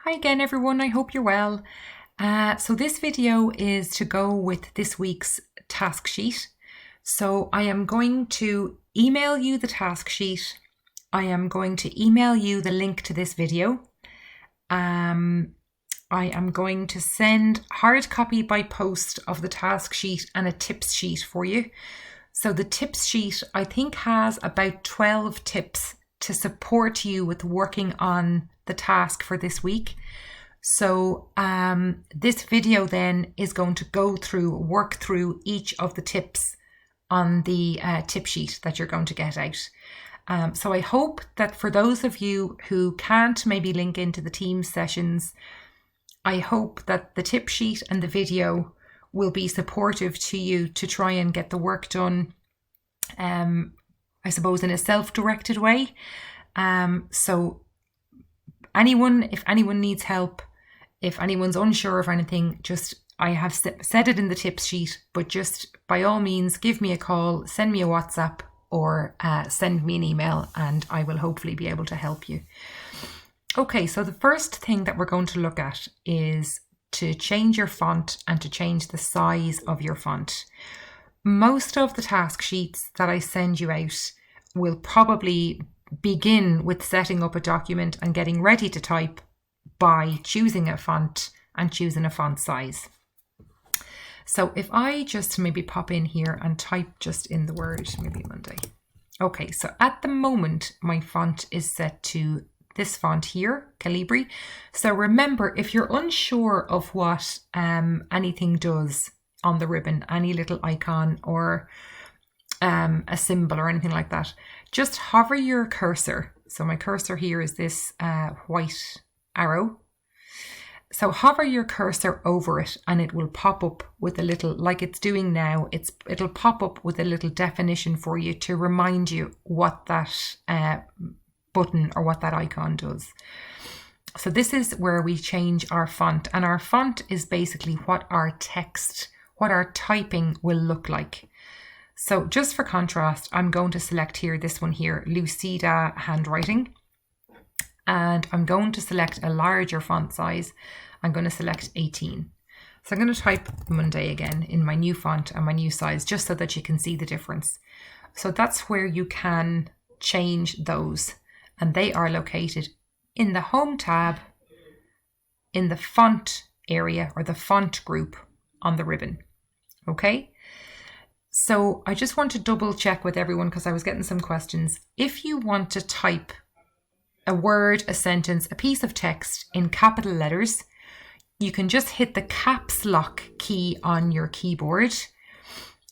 Hi again everyone, I hope you're well. So this video is to go with this week's task sheet. So I am going to email you the task sheet. I am going to email you the link to this video. I am going to send hard copy by post of the task sheet and a tips sheet for you. So the tips sheet I think has about 12 tips to support you with working on the task for this week. So this video then is going to work through each of the tips on the tip sheet that you're going to get out. So I hope that for those of you who can't maybe link into the Teams sessions, I hope that the tip sheet and the video will be supportive to you to try and get the work done, I suppose, in a self-directed way. So if anyone needs help, if anyone's unsure of anything, I have said it in the tips sheet, but just by all means, give me a call, send me a WhatsApp, or send me an email, and I will hopefully be able to help you. Okay, so the first thing that we're going to look at is to change your font and to change the size of your font. Most of the task sheets that I send you out will probably begin with setting up a document and getting ready to type by choosing a font and choosing a font size. So if I just maybe pop in here and type just in the word, maybe Monday. Okay, so at the moment, my font is set to this font here, Calibri. So remember, if you're unsure of what anything does on the ribbon, any little icon or a symbol or anything like that, just hover your cursor. So my cursor here is this white arrow. So hover your cursor over it and it will pop up with a little, like it's doing now, it'll pop up with a little definition for you to remind you what that button or what that icon does. So this is where we change our font, and our font is basically what our text, what our typing will look like. So just for contrast, I'm going to select here, this one here, Lucida Handwriting. And I'm going to select a larger font size. I'm going to select 18. So I'm going to type Monday again in my new font and my new size, just so that you can see the difference. So that's where you can change those. And they are located in the Home tab, in the font area or the font group on the ribbon. Okay. So I just want to double check with everyone because I was getting some questions. If you want to type a word, a sentence, a piece of text in capital letters, you can just hit the caps lock key on your keyboard.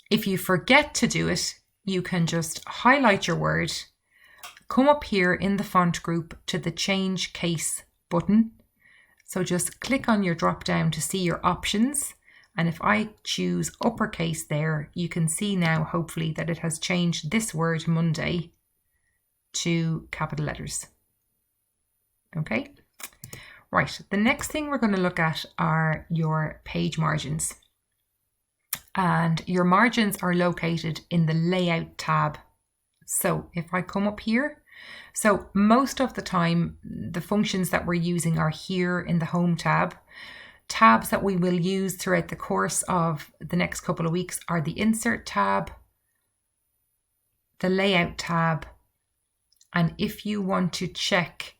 If you forget to do it, you can just highlight your word, come up here in the font group to the change case button. So just click on your drop down to see your options. And if I choose uppercase there, you can see now, hopefully, that it has changed this word Monday to capital letters. Okay, right. The next thing we're going to look at are your page margins. And your margins are located in the Layout tab. So if I come up here, so most of the time, the functions that we're using are here in the Home tab. Tabs that we will use throughout the course of the next couple of weeks are the Insert tab, the Layout tab, and if you want to check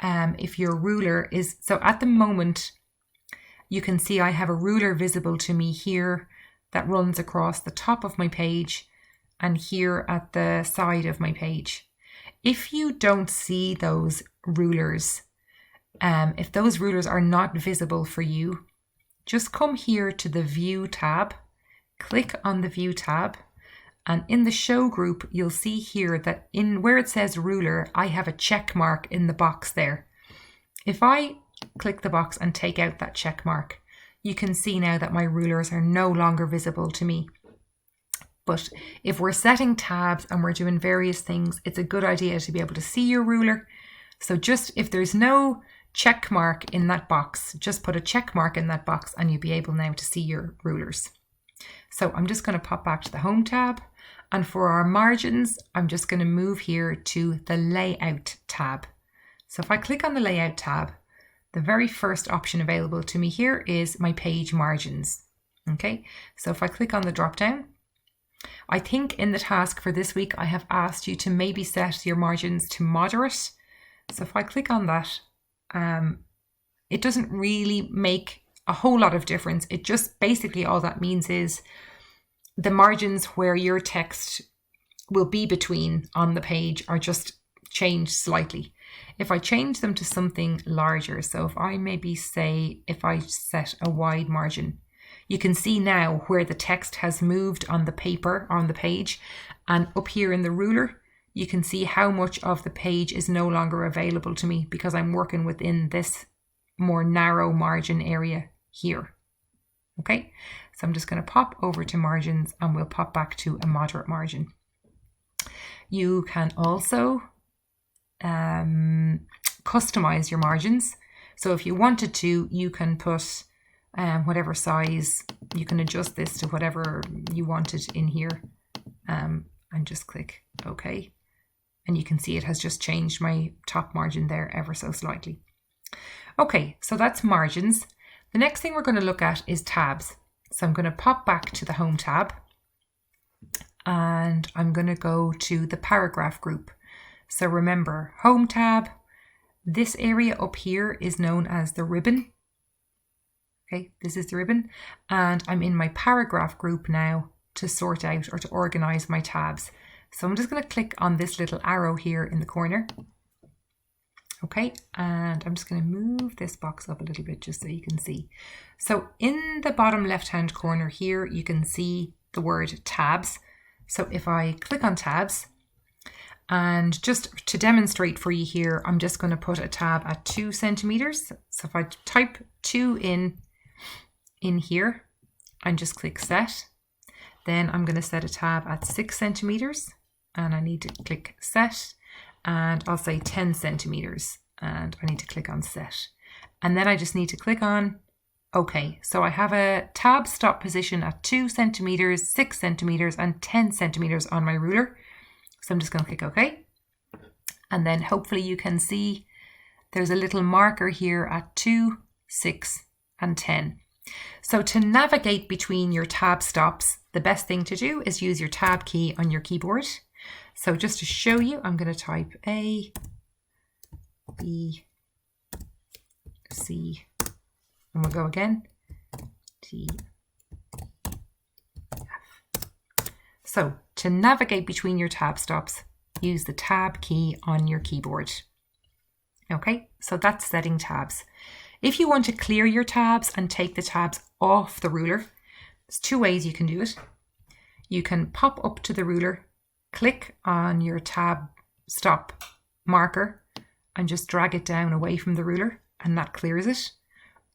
if your ruler is, so at the moment, you can see I have a ruler visible to me here that runs across the top of my page and here at the side of my page. If you don't see those rulers, if those rulers are not visible for you, just come here to the View tab, click on the View tab, and in the Show group, you'll see here that in where it says ruler, I have a check mark in the box there. If I click the box and take out that check mark, you can see now that my rulers are no longer visible to me. But if we're setting tabs and we're doing various things, it's a good idea to be able to see your ruler. So just if there's no check mark in that box, just put a check mark in that box and you'll be able now to see your rulers. So I'm just going to pop back to the Home tab, and for our margins, I'm just going to move here to the Layout tab. So if I click on the Layout tab, the very first option available to me here is my page margins. Okay, so if I click on the drop down, I think in the task for this week, I have asked you to maybe set your margins to moderate. So if I click on that, it doesn't really make a whole lot of difference. It just basically all that means is the margins where your text will be between on the page are just changed slightly. If I change them to something larger, so if I maybe say, if I set a wide margin, you can see now where the text has moved on the paper, on the page, and up here in the ruler, you can see how much of the page is no longer available to me because I'm working within this more narrow margin area here. Okay, so I'm just going to pop over to margins and we'll pop back to a moderate margin. You can also customize your margins. So if you wanted to, you can put whatever size, you can adjust this to whatever you wanted in here, and just click OK. And you can see it has just changed my top margin there ever so slightly. Okay, so that's margins. The next thing we're going to look at is tabs. So I'm going to pop back to the Home tab and I'm going to go to the paragraph group. So remember, Home tab, this area up here is known as the ribbon. Okay, this is the ribbon, and I'm in my paragraph group now to sort out or to organize my tabs. So I'm just going to click on this little arrow here in the corner. Okay, and I'm just going to move this box up a little bit just so you can see. So in the bottom left-hand corner here, you can see the word tabs. So if I click on tabs, and just to demonstrate for you here, I'm just going to put a tab at 2 centimeters. So if I type 2 in here and just click set, then I'm going to set a tab at 6 centimeters and I need to click set, and I'll say 10 centimeters and I need to click on set, and then I just need to click on OK. So I have a tab stop position at 2 centimeters, 6 centimeters and 10 centimeters on my ruler. So I'm just going to click OK, and then hopefully you can see there's a little marker here at 2, 6 and 10. So to navigate between your tab stops, the best thing to do is use your tab key on your keyboard. So just to show you, I'm going to type A, B, C, and we'll go again, D, F. So to navigate between your tab stops, use the tab key on your keyboard. Okay, so that's setting tabs. If you want to clear your tabs and take the tabs off the ruler, there's 2 ways you can do it. You can pop up to the ruler, click on your tab stop marker and just drag it down away from the ruler, and that clears it.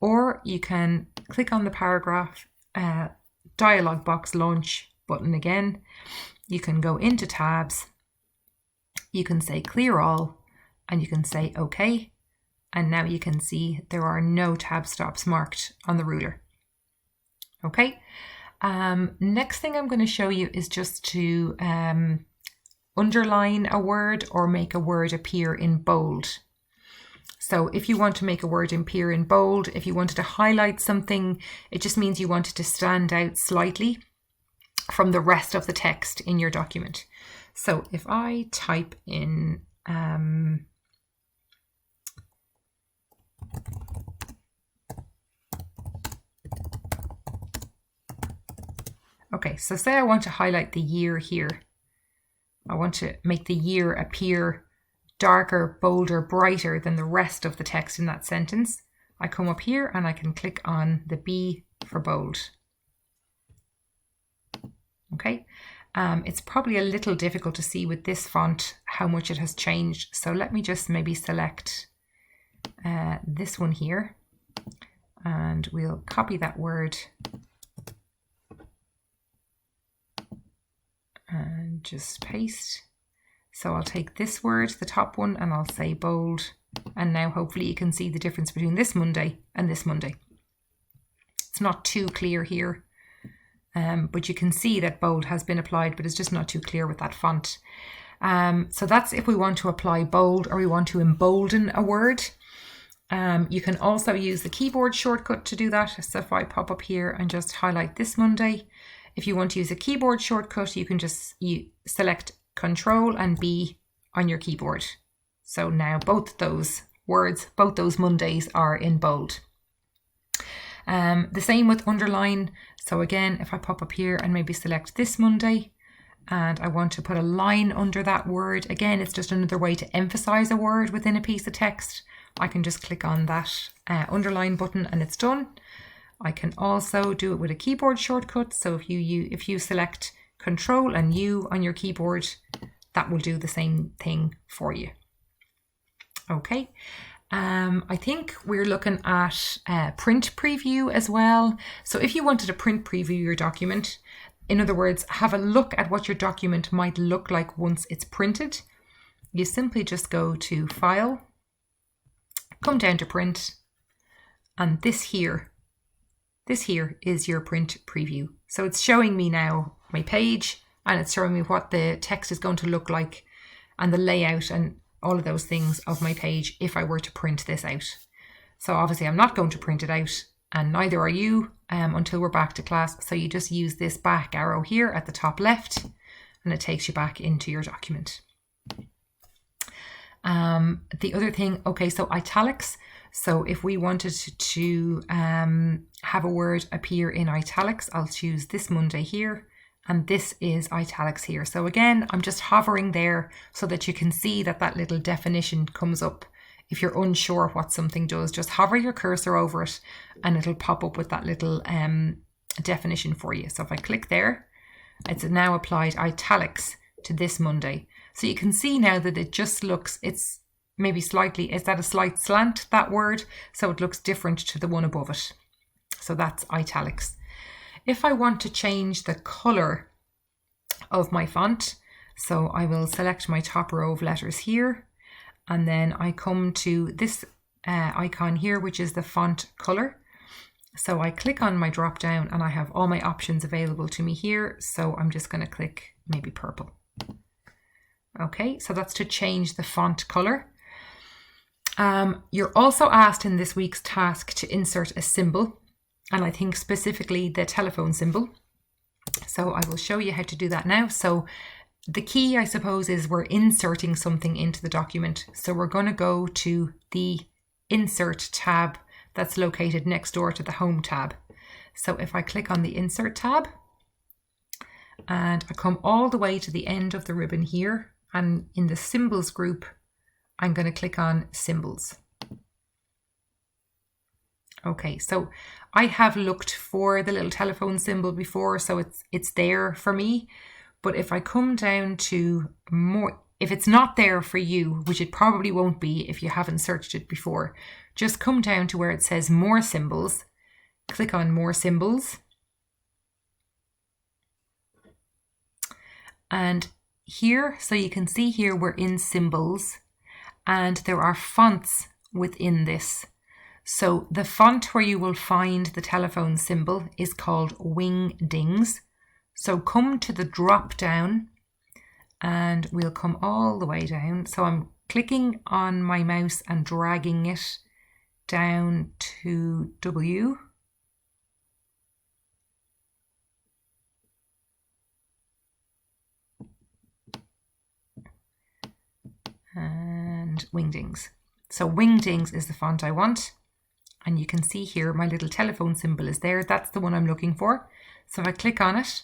Or you can click on the paragraph dialog box launch button again. You can go into tabs, you can say clear all, and you can say OK. And now you can see there are no tab stops marked on the ruler. Okay, next thing I'm going to show you is just to underline a word or make a word appear in bold. So if you want to make a word appear in bold, if you wanted to highlight something, it just means you want it to stand out slightly from the rest of the text in your document. So if I type in okay, so say I want to highlight the year here. I want to make the year appear darker, bolder, brighter than the rest of the text in that sentence. I come up here and I can click on the B for bold. Okay, it's probably a little difficult to see with this font how much it has changed. So let me just maybe select this one here and we'll copy that word and just paste. So I'll take this word, the top one, and I'll say bold. And now hopefully you can see the difference between this Monday and this Monday. It's not too clear here, but you can see that bold has been applied, but it's just not too clear with that font. So that's if we want to apply bold or we want to embolden a word. You can also use the keyboard shortcut to do that. So if I pop up here and just highlight this Monday, if you want to use a keyboard shortcut, you can just select Control and B on your keyboard. So now both those words, both those Mondays are in bold. The same with underline. So again, if I pop up here and maybe select this Monday, and I want to put a line under that word, again, it's just another way to emphasize a word within a piece of text. I can just click on that underline button and it's done. I can also do it with a keyboard shortcut. So if you select Control and U on your keyboard, that will do the same thing for you. Okay. I think we're looking at print preview as well. So if you wanted to print preview your document, in other words, have a look at what your document might look like once it's printed, you simply just go to File, come down to Print, and this here is your print preview. So it's showing me now my page, and it's showing me what the text is going to look like and the layout and all of those things of my page if I were to print this out. So obviously I'm not going to print it out, and neither are you until we're back to class. So you just use this back arrow here at the top left and it takes you back into your document. The other thing, okay, so italics. So if we wanted to have a word appear in italics, I'll choose this Monday here, and this is italics here. So again, I'm just hovering there so that you can see that that little definition comes up. If you're unsure what something does, just hover your cursor over it and it'll pop up with that little definition for you. So if I click there, it's now applied italics to this Monday. So you can see now that it just looks, it's maybe slightly, is that a slight slant, that word? So it looks different to the one above it. So that's italics. If I want to change the color of my font, so I will select my top row of letters here, and then I come to this icon here, which is the font color. So I click on my drop down and I have all my options available to me here. So I'm just going to click maybe purple. Okay, so that's to change the font color. You're also asked in this week's task to insert a symbol, and I think specifically the telephone symbol. So I will show you how to do that now. So the key, I suppose, is we're inserting something into the document. So we're going to go to the Insert tab that's located next door to the Home tab. So if I click on the Insert tab and I come all the way to the end of the ribbon here, and in the Symbols group, I'm going to click on Symbols. Okay, so I have looked for the little telephone symbol before, so it's there for me. But if I come down to more, if it's not there for you, which it probably won't be if you haven't searched it before, just come down to where it says More Symbols, click on More Symbols. And here, so you can see here we're in Symbols, and there are fonts within this. So the font where you will find the telephone symbol is called Wingdings. So come to the drop down and we'll come all the way down. So I'm clicking on my mouse and dragging it down to W. And Wingdings. So Wingdings is the font I want. And you can see here my little telephone symbol is there. That's the one I'm looking for. So if I click on it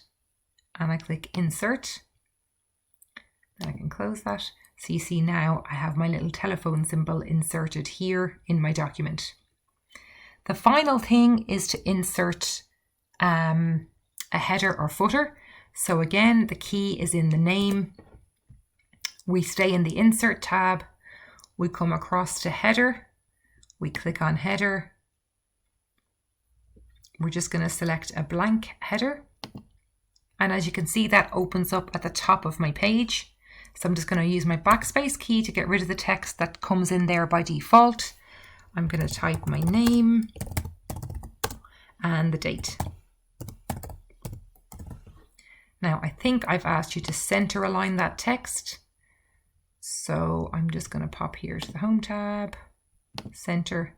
and I click Insert, then I can close that. So you see now I have my little telephone symbol inserted here in my document. The final thing is to insert a header or footer. So again, the key is in the name. We stay in the Insert tab. We come across to Header. We click on Header. We're just going to select a blank header. And as you can see, that opens up at the top of my page. So I'm just going to use my backspace key to get rid of the text that comes in there by default. I'm going to type my name and the date. Now, I think I've asked you to center align that text. So I'm just going to pop here to the Home tab. center